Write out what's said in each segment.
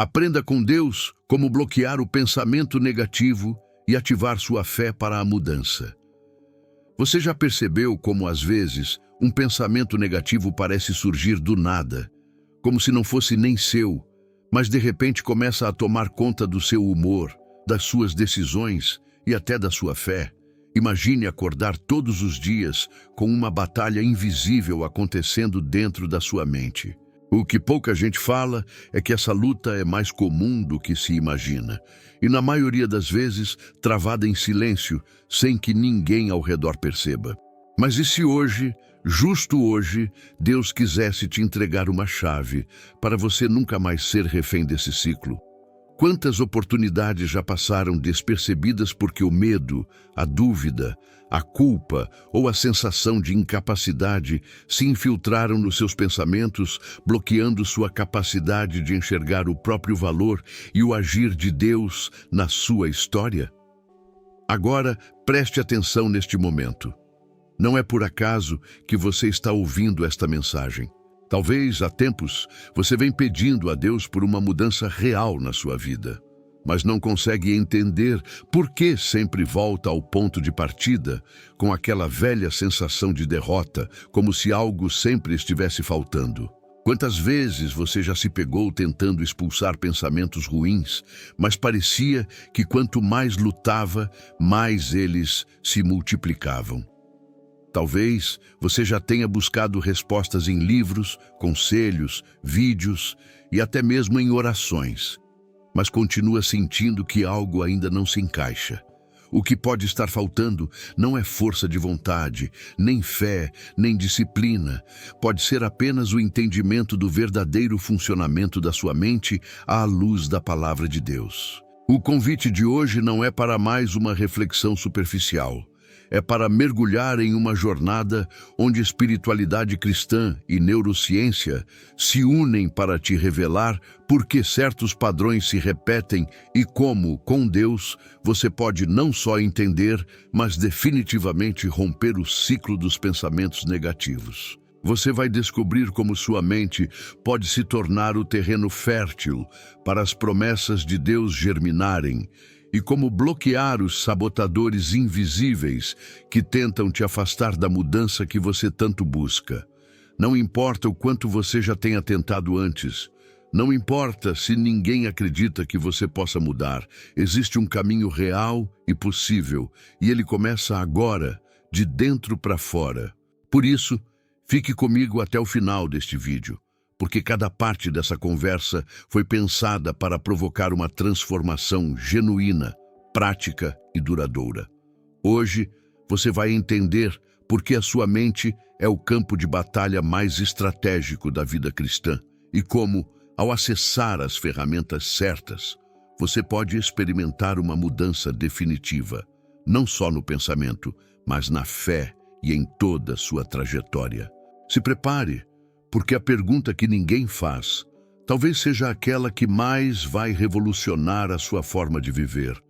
Aprenda com Deus como bloquear o pensamento negativo e ativar sua fé para a mudança. Você já percebeu como, às vezes, um pensamento negativo parece surgir do nada, como se não fosse nem seu, mas de repente começa a tomar conta do seu humor, das suas decisões e até da sua fé? Imagine acordar todos os dias com uma batalha invisível acontecendo dentro da sua mente. O que pouca gente fala é que essa luta é mais comum do que se imagina, e na maioria das vezes travada em silêncio, sem que ninguém ao redor perceba. Mas e se hoje, justo hoje, Deus quisesse te entregar uma chave para você nunca mais ser refém desse ciclo? Quantas oportunidades já passaram despercebidas porque o medo, a dúvida, a culpa ou a sensação de incapacidade se infiltraram nos seus pensamentos, bloqueando sua capacidade de enxergar o próprio valor e o agir de Deus na sua história? Agora, preste atenção neste momento. Não é por acaso que você está ouvindo esta mensagem. Talvez, há tempos, você vem pedindo a Deus por uma mudança real na sua vida, mas não consegue entender por que sempre volta ao ponto de partida, com aquela velha sensação de derrota, como se algo sempre estivesse faltando. Quantas vezes você já se pegou tentando expulsar pensamentos ruins, mas parecia que quanto mais lutava, mais eles se multiplicavam? Talvez você já tenha buscado respostas em livros, conselhos, vídeos e até mesmo em orações, mas continua sentindo que algo ainda não se encaixa. O que pode estar faltando não é força de vontade, nem fé, nem disciplina. Pode ser apenas o entendimento do verdadeiro funcionamento da sua mente à luz da palavra de Deus. O convite de hoje não é para mais uma reflexão superficial. É para mergulhar em uma jornada onde espiritualidade cristã e neurociência se unem para te revelar por que certos padrões se repetem e como, com Deus, você pode não só entender, mas definitivamente romper o ciclo dos pensamentos negativos. Você vai descobrir como sua mente pode se tornar o terreno fértil para as promessas de Deus germinarem, e como bloquear os sabotadores invisíveis que tentam te afastar da mudança que você tanto busca. Não importa o quanto você já tenha tentado antes, não importa se ninguém acredita que você possa mudar, existe um caminho real e possível, e ele começa agora, de dentro para fora. Por isso, fique comigo até o final deste vídeo, porque cada parte dessa conversa foi pensada para provocar uma transformação genuína, prática e duradoura. Hoje, você vai entender por que a sua mente é o campo de batalha mais estratégico da vida cristã e como, ao acessar as ferramentas certas, você pode experimentar uma mudança definitiva, não só no pensamento, mas na fé e em toda a sua trajetória. Se prepare, porque a pergunta que ninguém faz talvez seja aquela que mais vai revolucionar a sua forma de viver.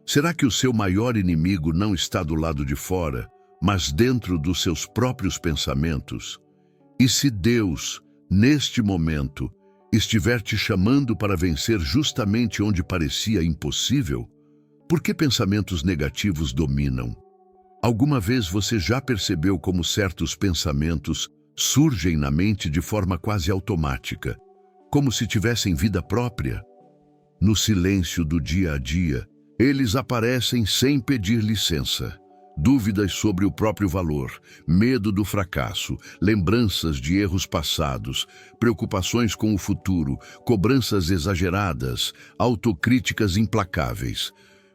Será que o seu maior inimigo não está do lado de fora, mas dentro dos seus próprios pensamentos? E se Deus, neste momento, estiver te chamando para vencer justamente onde parecia impossível, por que pensamentos negativos dominam? Alguma vez você já percebeu como certos pensamentos surgem na mente de forma quase automática, como se tivessem vida própria? No silêncio do dia a dia, eles aparecem sem pedir licença. Dúvidas sobre o próprio valor, medo do fracasso, lembranças de erros passados, preocupações com o futuro, cobranças exageradas, autocríticas implacáveis.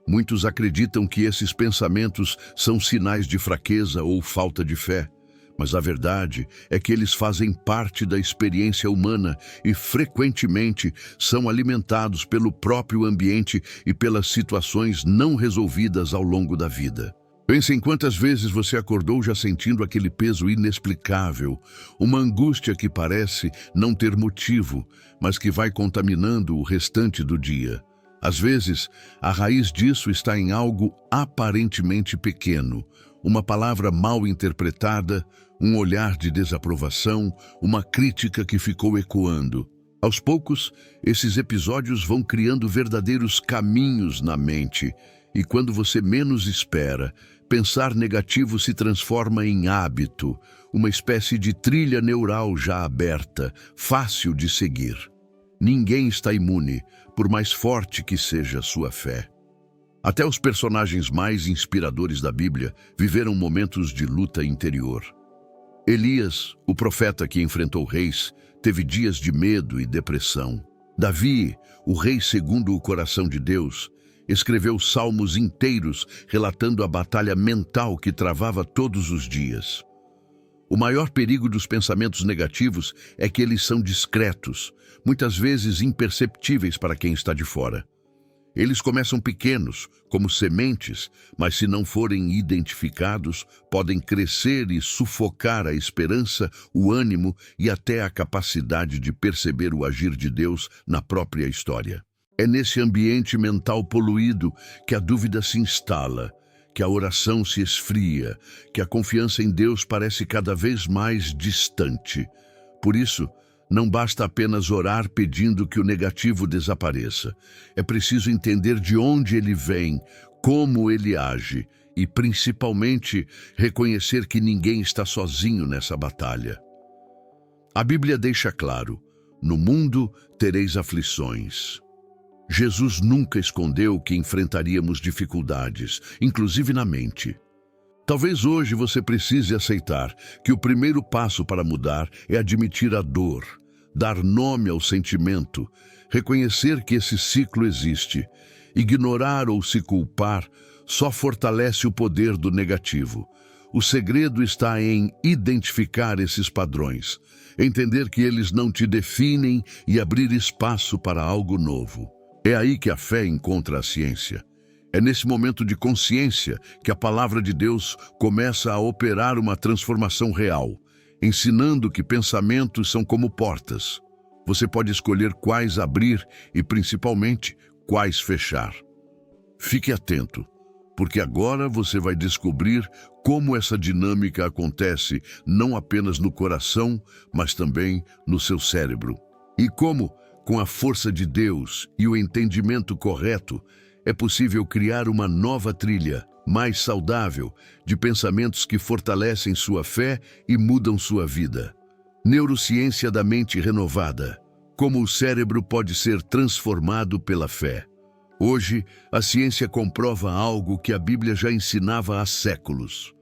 Muitos acreditam que esses pensamentos são sinais de fraqueza ou falta de fé. Mas a verdade é que eles fazem parte da experiência humana e frequentemente são alimentados pelo próprio ambiente e pelas situações não resolvidas ao longo da vida. Pense em quantas vezes você acordou já sentindo aquele peso inexplicável, uma angústia que parece não ter motivo, mas que vai contaminando o restante do dia. Às vezes, a raiz disso está em algo aparentemente pequeno, uma palavra mal interpretada, um olhar de desaprovação, uma crítica que ficou ecoando. Aos poucos, esses episódios vão criando verdadeiros caminhos na mente, e quando você menos espera, pensar negativo se transforma em hábito, uma espécie de trilha neural já aberta, fácil de seguir. Ninguém está imune, por mais forte que seja a sua fé. Até os personagens mais inspiradores da Bíblia viveram momentos de luta interior. Elias, o profeta que enfrentou reis, teve dias de medo e depressão. Davi, o rei segundo o coração de Deus, escreveu salmos inteiros relatando a batalha mental que travava todos os dias. O maior perigo dos pensamentos negativos é que eles são discretos, muitas vezes imperceptíveis para quem está de fora. Eles começam pequenos, como sementes, mas se não forem identificados, podem crescer e sufocar a esperança, o ânimo e até a capacidade de perceber o agir de Deus na própria história. É nesse ambiente mental poluído que a dúvida se instala, que a oração se esfria, que a confiança em Deus parece cada vez mais distante. Por isso, não basta apenas orar pedindo que o negativo desapareça. É preciso entender de onde ele vem, como ele age e, principalmente, reconhecer que ninguém está sozinho nessa batalha. A Bíblia deixa claro: no mundo tereis aflições. Jesus nunca escondeu que enfrentaríamos dificuldades, inclusive na mente. Talvez hoje você precise aceitar que o primeiro passo para mudar é admitir a dor, dar nome ao sentimento, reconhecer que esse ciclo existe. Ignorar ou se culpar só fortalece o poder do negativo. O segredo está em identificar esses padrões, entender que eles não te definem e abrir espaço para algo novo. É aí que a fé encontra a ciência. É nesse momento de consciência que a palavra de Deus começa a operar uma transformação real, ensinando que pensamentos são como portas. Você pode escolher quais abrir e, principalmente, quais fechar. Fique atento, porque agora você vai descobrir como essa dinâmica acontece não apenas no coração, mas também no seu cérebro. E como, com a força de Deus e o entendimento correto, é possível criar uma nova trilha, mais saudável, de pensamentos que fortalecem sua fé e mudam sua vida. Neurociência da mente renovada. Como o cérebro pode ser transformado pela fé. Hoje, a ciência comprova algo que a Bíblia já ensinava há séculos.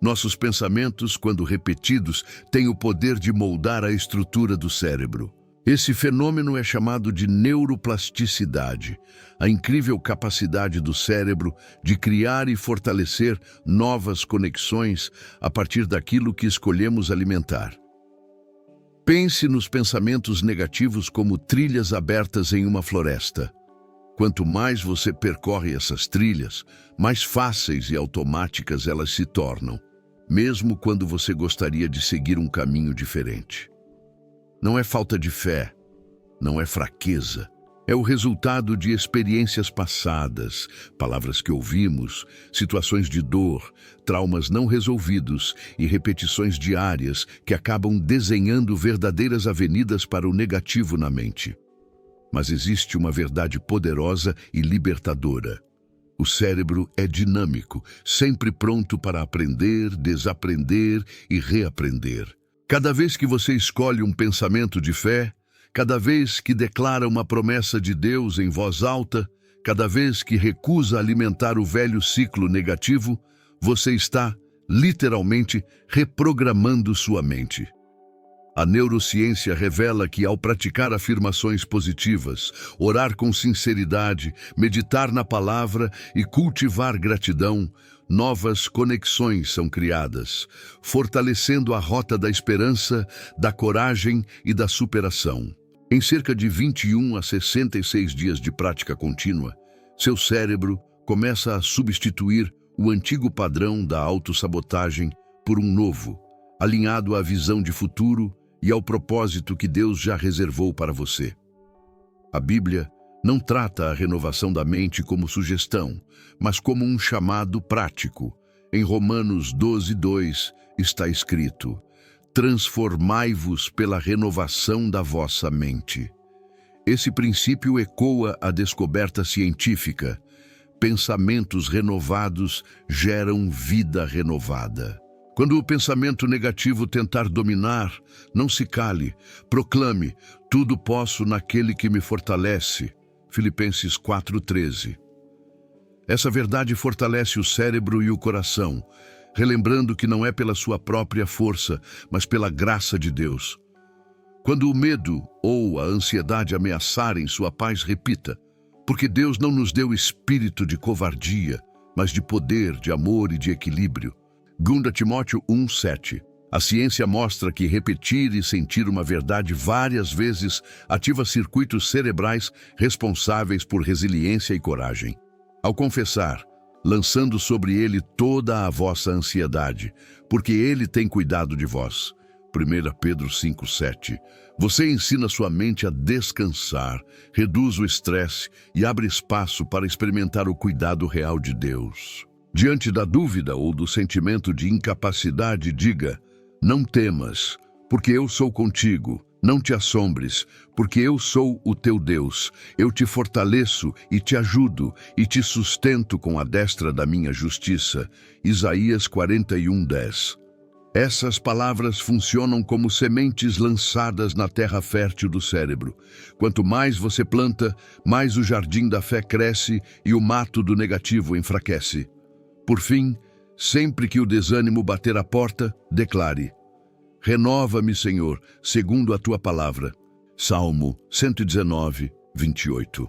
Nossos pensamentos, quando repetidos, têm o poder de moldar a estrutura do cérebro. Esse fenômeno é chamado de neuroplasticidade, a incrível capacidade do cérebro de criar e fortalecer novas conexões a partir daquilo que escolhemos alimentar. Pense nos pensamentos negativos como trilhas abertas em uma floresta. Quanto mais você percorre essas trilhas, mais fáceis e automáticas elas se tornam, mesmo quando você gostaria de seguir um caminho diferente. Não é falta de fé, não é fraqueza. É o resultado de experiências passadas, palavras que ouvimos, situações de dor, traumas não resolvidos e repetições diárias que acabam desenhando verdadeiras avenidas para o negativo na mente. Mas existe uma verdade poderosa e libertadora. O cérebro é dinâmico, sempre pronto para aprender, desaprender e reaprender. Cada vez que você escolhe um pensamento de fé, cada vez que declara uma promessa de Deus em voz alta, cada vez que recusa alimentar o velho ciclo negativo, você está, literalmente, reprogramando sua mente. A neurociência revela que ao praticar afirmações positivas, orar com sinceridade, meditar na palavra e cultivar gratidão, novas conexões são criadas, fortalecendo a rota da esperança, da coragem e da superação. Em cerca de 21 a 66 dias de prática contínua, seu cérebro começa a substituir o antigo padrão da autossabotagem por um novo, alinhado à visão de futuro e ao propósito que Deus já reservou para você. A Bíblia não trata a renovação da mente como sugestão, mas como um chamado prático. Em Romanos 12:2 está escrito: transformai-vos pela renovação da vossa mente. Esse princípio ecoa a descoberta científica. Pensamentos renovados geram vida renovada. Quando o pensamento negativo tentar dominar, não se cale, proclame: tudo posso naquele que me fortalece. Filipenses 4:13. Essa verdade fortalece o cérebro e o coração, relembrando que não é pela sua própria força, mas pela graça de Deus. Quando o medo ou a ansiedade ameaçarem sua paz, repita: porque Deus não nos deu espírito de covardia, mas de poder, de amor e de equilíbrio. 2 Timóteo 1:7. A ciência mostra que repetir e sentir uma verdade várias vezes ativa circuitos cerebrais responsáveis por resiliência e coragem. Ao confessar, lançando sobre ele toda a vossa ansiedade, porque ele tem cuidado de vós. 1 Pedro 5:7. Você ensina sua mente a descansar, reduz o estresse e abre espaço para experimentar o cuidado real de Deus. Diante da dúvida ou do sentimento de incapacidade, diga: não temas, porque eu sou contigo. Não te assombres, porque eu sou o teu Deus. Eu te fortaleço e te ajudo e te sustento com a destra da minha justiça. Isaías 41:10. Essas palavras funcionam como sementes lançadas na terra fértil do cérebro. Quanto mais você planta, mais o jardim da fé cresce e o mato do negativo enfraquece. Por fim, sempre que o desânimo bater a porta, declare: renova-me, Senhor, segundo a tua palavra. Salmo 119:28.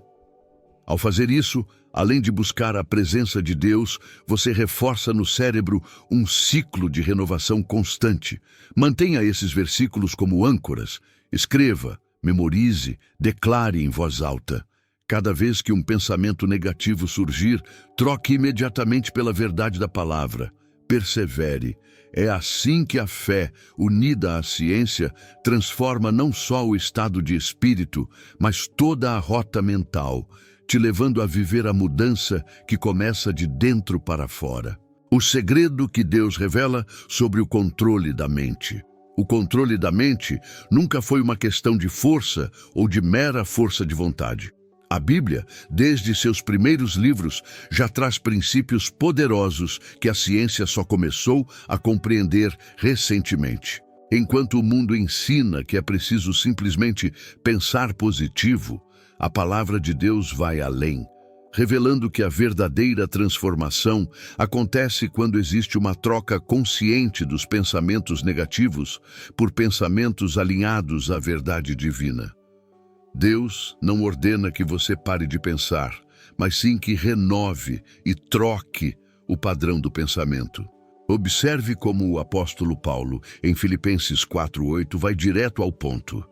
Ao fazer isso, além de buscar a presença de Deus, você reforça no cérebro um ciclo de renovação constante. Mantenha esses versículos como âncoras. Escreva, memorize, declare em voz alta. Cada vez que um pensamento negativo surgir, troque imediatamente pela verdade da palavra. Persevere. É assim que a fé, unida à ciência, transforma não só o estado de espírito, mas toda a rota mental, te levando a viver a mudança que começa de dentro para fora. O segredo que Deus revela sobre o controle da mente. O controle da mente nunca foi uma questão de força ou de mera força de vontade. A Bíblia, desde seus primeiros livros, já traz princípios poderosos que a ciência só começou a compreender recentemente. Enquanto o mundo ensina que é preciso simplesmente pensar positivo, a palavra de Deus vai além, revelando que a verdadeira transformação acontece quando existe uma troca consciente dos pensamentos negativos por pensamentos alinhados à verdade divina. Deus não ordena que você pare de pensar, mas sim que renove e troque o padrão do pensamento. Observe como o apóstolo Paulo, em Filipenses 4:8, vai direto ao ponto.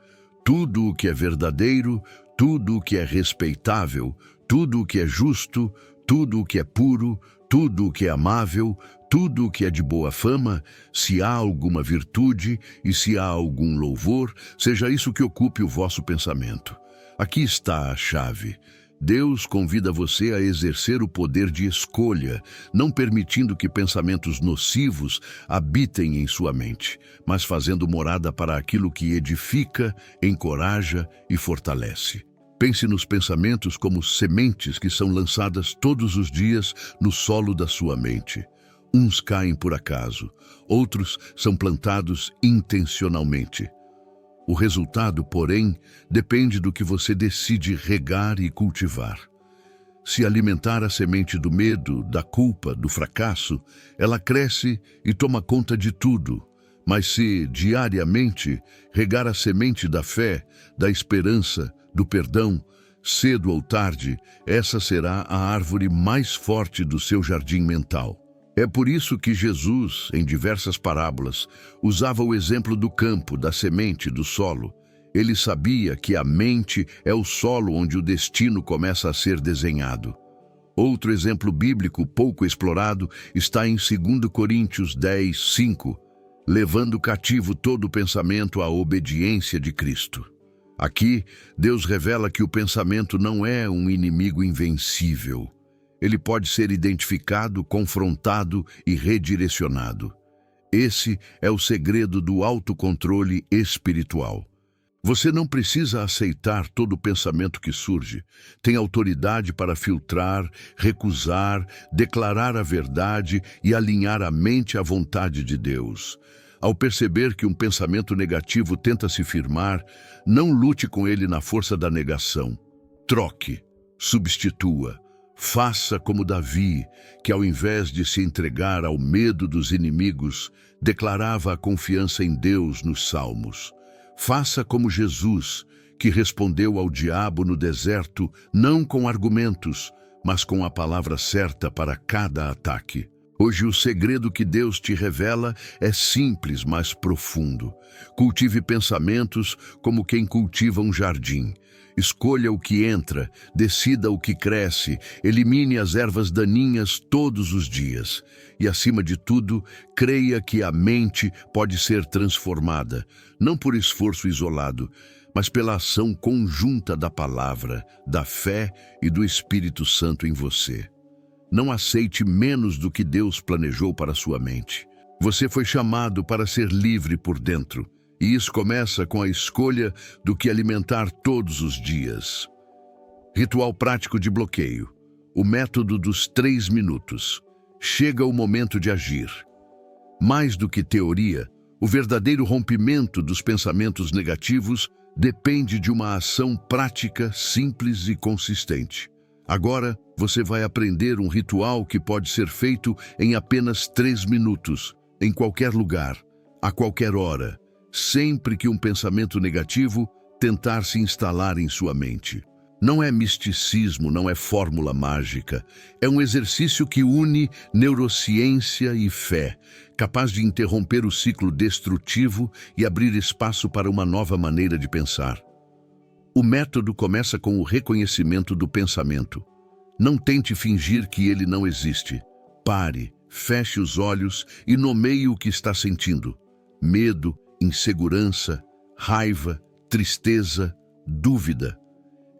Tudo o que é verdadeiro, tudo o que é respeitável, tudo o que é justo, tudo o que é puro, tudo o que é amável, tudo o que é de boa fama, se há alguma virtude e se há algum louvor, seja isso que ocupe o vosso pensamento. Aqui está a chave. Deus convida você a exercer o poder de escolha, não permitindo que pensamentos nocivos habitem em sua mente, mas fazendo morada para aquilo que edifica, encoraja e fortalece. Pense nos pensamentos como sementes que são lançadas todos os dias no solo da sua mente. Uns caem por acaso, outros são plantados intencionalmente. O resultado, porém, depende do que você decide regar e cultivar. Se alimentar a semente do medo, da culpa, do fracasso, ela cresce e toma conta de tudo. Mas se, diariamente, regar a semente da fé, da esperança, do perdão, cedo ou tarde, essa será a árvore mais forte do seu jardim mental. É por isso que Jesus, em diversas parábolas, usava o exemplo do campo, da semente, do solo. Ele sabia que a mente é o solo onde o destino começa a ser desenhado. Outro exemplo bíblico pouco explorado está em 2 Coríntios 10:5, levando cativo todo o pensamento à obediência de Cristo. Aqui, Deus revela que o pensamento não é um inimigo invencível. Ele pode ser identificado, confrontado e redirecionado. Esse é o segredo do autocontrole espiritual. Você não precisa aceitar todo pensamento que surge. Tem autoridade para filtrar, recusar, declarar a verdade e alinhar a mente à vontade de Deus. Ao perceber que um pensamento negativo tenta se firmar, não lute com ele na força da negação. Troque, substitua. Faça como Davi, que ao invés de se entregar ao medo dos inimigos, declarava a confiança em Deus nos Salmos. Faça como Jesus, que respondeu ao diabo no deserto não com argumentos, mas com a palavra certa para cada ataque. Hoje o segredo que Deus te revela é simples, mas profundo. Cultive pensamentos como quem cultiva um jardim. Escolha o que entra, decida o que cresce, elimine as ervas daninhas todos os dias. E, acima de tudo, creia que a mente pode ser transformada, não por esforço isolado, mas pela ação conjunta da palavra, da fé e do Espírito Santo em você. Não aceite menos do que Deus planejou para sua mente. Você foi chamado para ser livre por dentro. E isso começa com a escolha do que alimentar todos os dias. Ritual prático de bloqueio. O método dos 3 minutos. Chega o momento de agir. Mais do que teoria, o verdadeiro rompimento dos pensamentos negativos depende de uma ação prática, simples e consistente. Agora, você vai aprender um ritual que pode ser feito em apenas 3 minutos, em qualquer lugar, a qualquer hora, sempre que um pensamento negativo tentar se instalar em sua mente. Não é misticismo, não é fórmula mágica. É um exercício que une neurociência e fé, capaz de interromper o ciclo destrutivo e abrir espaço para uma nova maneira de pensar. O método começa com o reconhecimento do pensamento. Não tente fingir que ele não existe. Pare, feche os olhos e nomeie o que está sentindo. Medo, insegurança, raiva, tristeza, dúvida.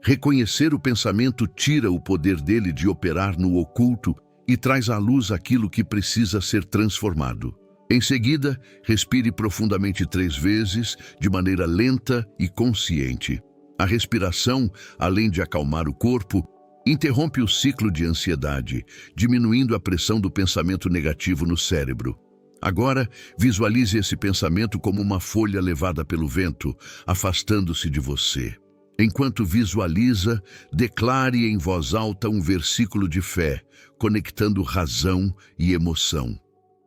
Reconhecer o pensamento tira o poder dele de operar no oculto e traz à luz aquilo que precisa ser transformado. Em seguida, respire profundamente 3 vezes, de maneira lenta e consciente. A respiração, além de acalmar o corpo, interrompe o ciclo de ansiedade, diminuindo a pressão do pensamento negativo no cérebro. Agora, visualize esse pensamento como uma folha levada pelo vento, afastando-se de você. Enquanto visualiza, declare em voz alta um versículo de fé, conectando razão e emoção.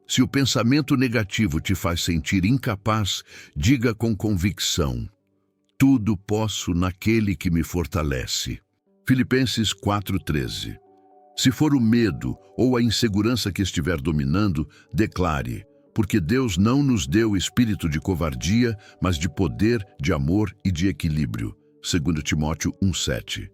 Se o pensamento negativo te faz sentir incapaz, diga com convicção: tudo posso naquele que me fortalece. Filipenses 4:13. Se for o medo ou a insegurança que estiver dominando, declare: porque Deus não nos deu espírito de covardia, mas de poder, de amor e de equilíbrio. 2 Timóteo 1:7.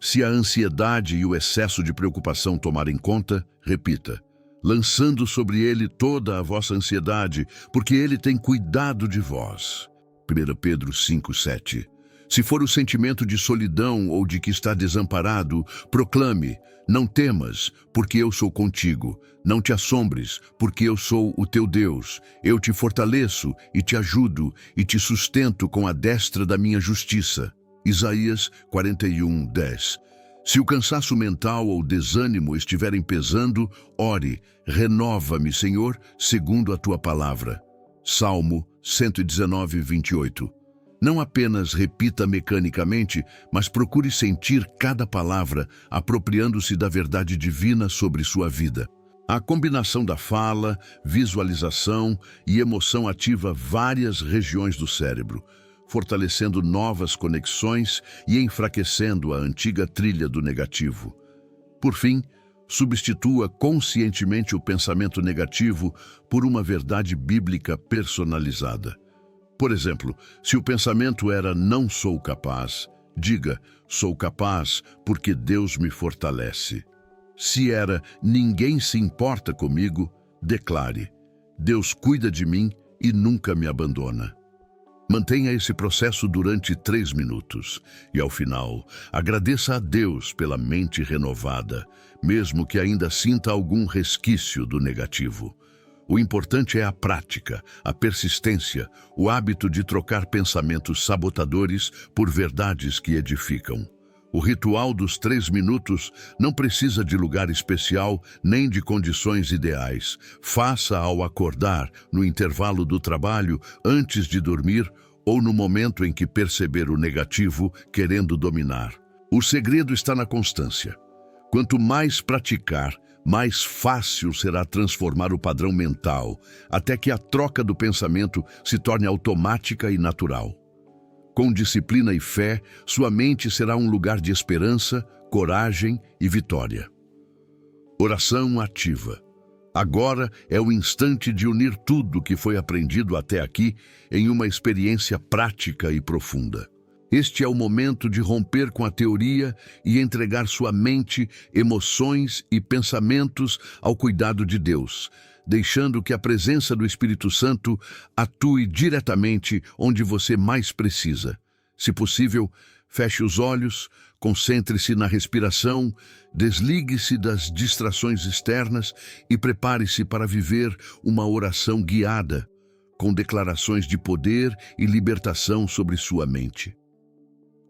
Se a ansiedade e o excesso de preocupação tomarem conta, repita: lançando sobre ele toda a vossa ansiedade, porque ele tem cuidado de vós. 1 Pedro 5:7. Se for o sentimento de solidão ou de que está desamparado, proclame: não temas, porque eu sou contigo. Não te assombres, porque eu sou o teu Deus. Eu te fortaleço e te ajudo e te sustento com a destra da minha justiça. Isaías 41:10. Se o cansaço mental ou desânimo estiverem pesando, ore: renova-me, Senhor, segundo a tua palavra. Salmo 119:28. Não apenas repita mecanicamente, mas procure sentir cada palavra, apropriando-se da verdade divina sobre sua vida. A combinação da fala, visualização e emoção ativa várias regiões do cérebro, fortalecendo novas conexões e enfraquecendo a antiga trilha do negativo. Por fim, substitua conscientemente o pensamento negativo por uma verdade bíblica personalizada. Por exemplo, se o pensamento era não sou capaz, diga: sou capaz porque Deus me fortalece. Se era ninguém se importa comigo, declare: Deus cuida de mim e nunca me abandona. Mantenha esse processo durante 3 minutos e, ao final, agradeça a Deus pela mente renovada, mesmo que ainda sinta algum resquício do negativo. O importante é a prática, a persistência, o hábito de trocar pensamentos sabotadores por verdades que edificam. O ritual dos 3 minutos não precisa de lugar especial nem de condições ideais. Faça ao acordar, no intervalo do trabalho, antes de dormir ou no momento em que perceber o negativo querendo dominar. O segredo está na constância. Quanto mais praticar, mais fácil será transformar o padrão mental, até que a troca do pensamento se torne automática e natural. Com disciplina e fé, sua mente será um lugar de esperança, coragem e vitória. Oração ativa. Agora é o instante de unir tudo que foi aprendido até aqui em uma experiência prática e profunda. Este é o momento de romper com a teoria e entregar sua mente, emoções e pensamentos ao cuidado de Deus, deixando que a presença do Espírito Santo atue diretamente onde você mais precisa. Se possível, feche os olhos, concentre-se na respiração, desligue-se das distrações externas e prepare-se para viver uma oração guiada, com declarações de poder e libertação sobre sua mente.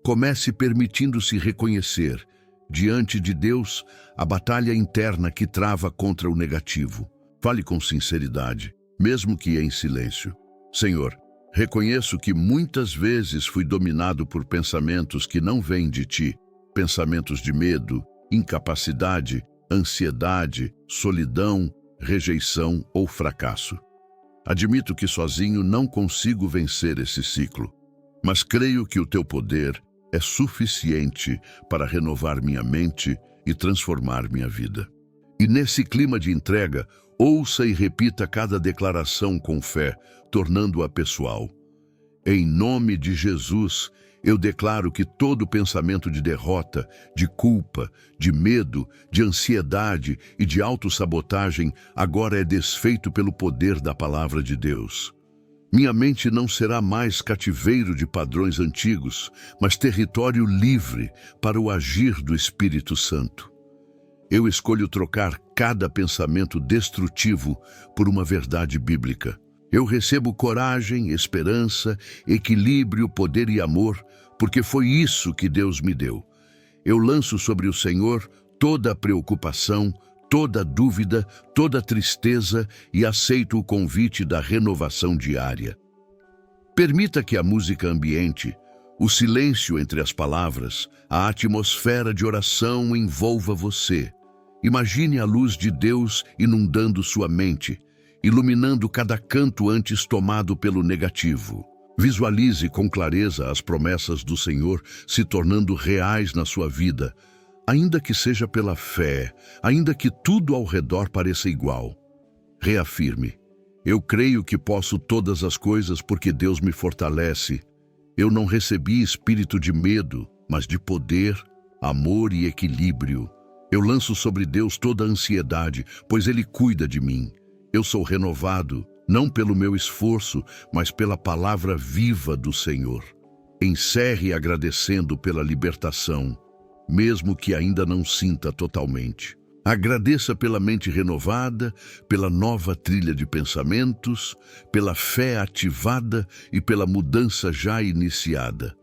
Comece permitindo-se reconhecer, diante de Deus, a batalha interna que trava contra o negativo. Fale com sinceridade, mesmo que em silêncio. Senhor, reconheço que muitas vezes fui dominado por pensamentos que não vêm de Ti, pensamentos de medo, incapacidade, ansiedade, solidão, rejeição ou fracasso. Admito que sozinho não consigo vencer esse ciclo, mas creio que o Teu poder é suficiente para renovar minha mente e transformar minha vida. E nesse clima de entrega, ouça e repita cada declaração com fé, tornando-a pessoal. Em nome de Jesus, eu declaro que todo pensamento de derrota, de culpa, de medo, de ansiedade e de autossabotagem agora é desfeito pelo poder da palavra de Deus. Minha mente não será mais cativeiro de padrões antigos, mas território livre para o agir do Espírito Santo. Eu escolho trocar cada pensamento destrutivo por uma verdade bíblica. Eu recebo coragem, esperança, equilíbrio, poder e amor, porque foi isso que Deus me deu. Eu lanço sobre o Senhor toda a preocupação, toda dúvida, toda tristeza e aceito o convite da renovação diária. Permita que a música ambiente, o silêncio entre as palavras, a atmosfera de oração envolva você. Imagine a luz de Deus inundando sua mente, iluminando cada canto antes tomado pelo negativo. Visualize com clareza as promessas do Senhor se tornando reais na sua vida, ainda que seja pela fé, ainda que tudo ao redor pareça igual. Reafirme: eu creio que posso todas as coisas porque Deus me fortalece. Eu não recebi espírito de medo, mas de poder, amor e equilíbrio. Eu lanço sobre Deus toda a ansiedade, pois Ele cuida de mim. Eu sou renovado, não pelo meu esforço, mas pela palavra viva do Senhor. Encerre agradecendo pela libertação, mesmo que ainda não sinta totalmente. Agradeça pela mente renovada, pela nova trilha de pensamentos, pela fé ativada e pela mudança já iniciada.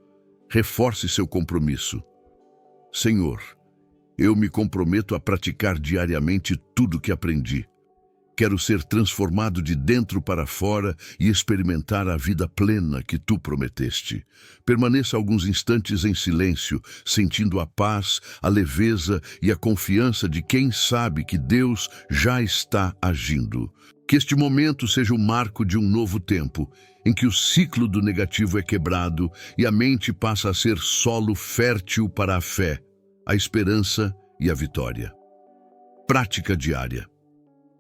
Reforce seu compromisso. Senhor, eu me comprometo a praticar diariamente tudo que aprendi. Quero ser transformado de dentro para fora e experimentar a vida plena que Tu prometeste. Permaneça alguns instantes em silêncio, sentindo a paz, a leveza e a confiança de quem sabe que Deus já está agindo. Que este momento seja o marco de um novo tempo, em que o ciclo do negativo é quebrado e a mente passa a ser solo fértil para a fé, a esperança e a vitória. Prática diária.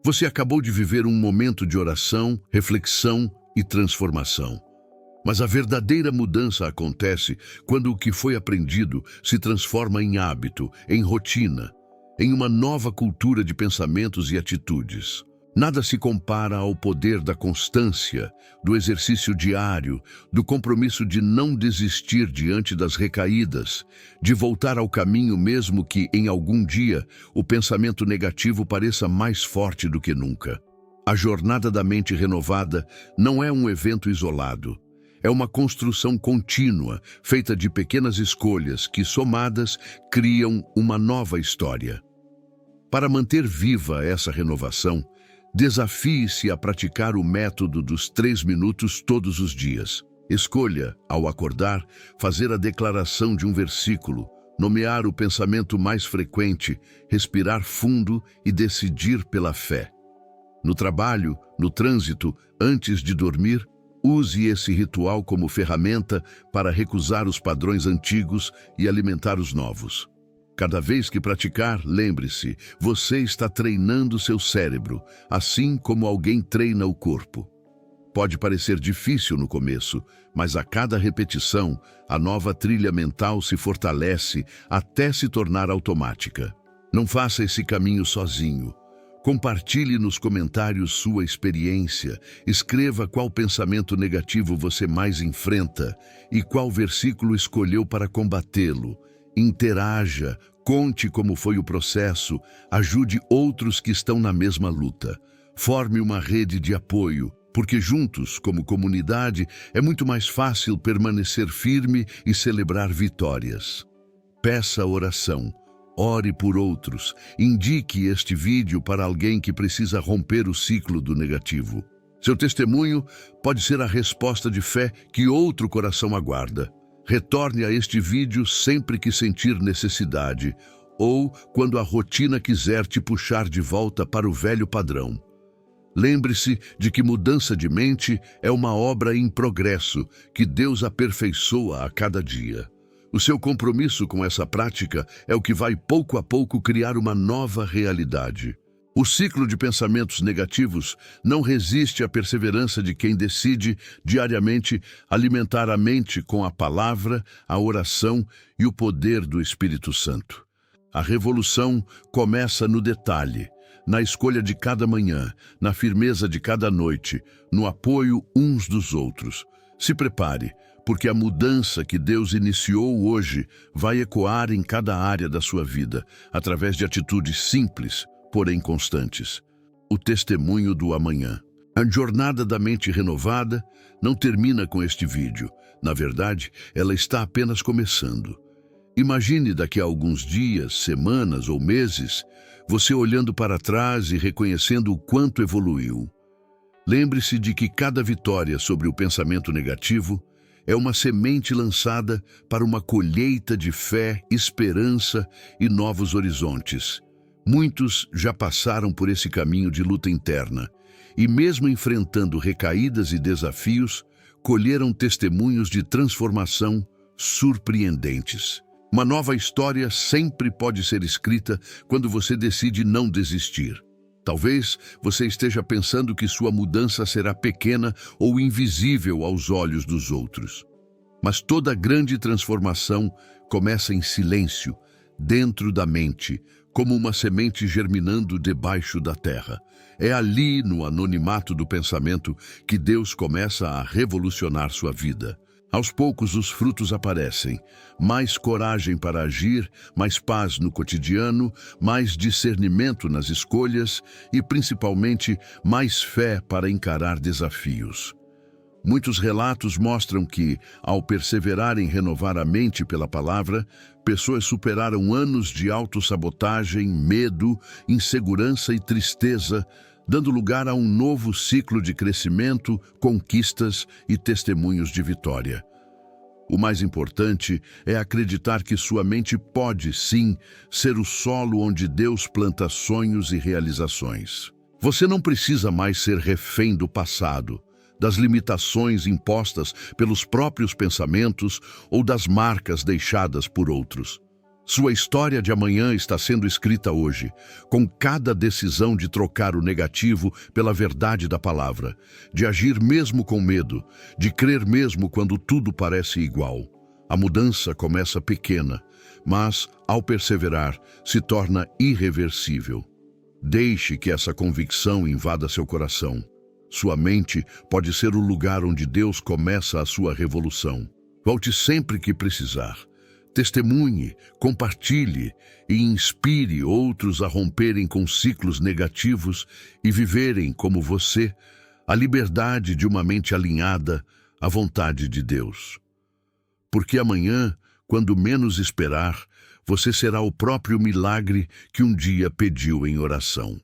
Você acabou de viver um momento de oração, reflexão e transformação. Mas a verdadeira mudança acontece quando o que foi aprendido se transforma em hábito, em rotina, em uma nova cultura de pensamentos e atitudes. Nada se compara ao poder da constância, do exercício diário, do compromisso de não desistir diante das recaídas, de voltar ao caminho mesmo que, em algum dia, o pensamento negativo pareça mais forte do que nunca. A jornada da mente renovada não é um evento isolado. É uma construção contínua, feita de pequenas escolhas que, somadas, criam uma nova história. Para manter viva essa renovação, desafie-se a praticar o método dos 3 minutos todos os dias. Escolha, ao acordar, fazer a declaração de um versículo, nomear o pensamento mais frequente, respirar fundo e decidir pela fé. No trabalho, no trânsito, antes de dormir, use esse ritual como ferramenta para recusar os padrões antigos e alimentar os novos. Cada vez que praticar, lembre-se, você está treinando seu cérebro, assim como alguém treina o corpo. Pode parecer difícil no começo, mas a cada repetição, a nova trilha mental se fortalece até se tornar automática. Não faça esse caminho sozinho. Compartilhe nos comentários sua experiência, escreva qual pensamento negativo você mais enfrenta e qual versículo escolheu para combatê-lo. Interaja, conte como foi o processo, ajude outros que estão na mesma luta. Forme uma rede de apoio, porque juntos, como comunidade, é muito mais fácil permanecer firme e celebrar vitórias. Peça oração. Ore por outros. Indique este vídeo para alguém que precisa romper o ciclo do negativo. Seu testemunho pode ser a resposta de fé que outro coração aguarda. Retorne a este vídeo sempre que sentir necessidade ou quando a rotina quiser te puxar de volta para o velho padrão. Lembre-se de que mudança de mente é uma obra em progresso que Deus aperfeiçoa a cada dia. O seu compromisso com essa prática é o que vai pouco a pouco criar uma nova realidade. O ciclo de pensamentos negativos não resiste à perseverança de quem decide diariamente alimentar a mente com a palavra, a oração e o poder do Espírito Santo. A revolução começa no detalhe, na escolha de cada manhã, na firmeza de cada noite, no apoio uns dos outros. Se prepare, porque a mudança que Deus iniciou hoje vai ecoar em cada área da sua vida, através de atitudes simples, porém constantes. O testemunho do amanhã. A jornada da mente renovada não termina com este vídeo. Na verdade, ela está apenas começando. Imagine daqui a alguns dias, semanas ou meses, você olhando para trás e reconhecendo o quanto evoluiu. Lembre-se de que cada vitória sobre o pensamento negativo é uma semente lançada para uma colheita de fé, esperança e novos horizontes. Muitos já passaram por esse caminho de luta interna e, mesmo enfrentando recaídas e desafios, colheram testemunhos de transformação surpreendentes. Uma nova história sempre pode ser escrita quando você decide não desistir. Talvez você esteja pensando que sua mudança será pequena ou invisível aos olhos dos outros. Mas toda grande transformação começa em silêncio, dentro da mente, como uma semente germinando debaixo da terra. É ali, no anonimato do pensamento, que Deus começa a revolucionar sua vida. Aos poucos os frutos aparecem, mais coragem para agir, mais paz no cotidiano, mais discernimento nas escolhas e, principalmente, mais fé para encarar desafios. Muitos relatos mostram que, ao perseverar em renovar a mente pela palavra, pessoas superaram anos de autossabotagem, medo, insegurança e tristeza, dando lugar a um novo ciclo de crescimento, conquistas e testemunhos de vitória. O mais importante é acreditar que sua mente pode, sim, ser o solo onde Deus planta sonhos e realizações. Você não precisa mais ser refém do passado, das limitações impostas pelos próprios pensamentos ou das marcas deixadas por outros. Sua história de amanhã está sendo escrita hoje, com cada decisão de trocar o negativo pela verdade da palavra, de agir mesmo com medo, de crer mesmo quando tudo parece igual. A mudança começa pequena, mas, ao perseverar, se torna irreversível. Deixe que essa convicção invada seu coração. Sua mente pode ser o lugar onde Deus começa a sua revolução. Volte sempre que precisar. Testemunhe, compartilhe e inspire outros a romperem com ciclos negativos e viverem, como você, a liberdade de uma mente alinhada à vontade de Deus. Porque amanhã, quando menos esperar, você será o próprio milagre que um dia pediu em oração.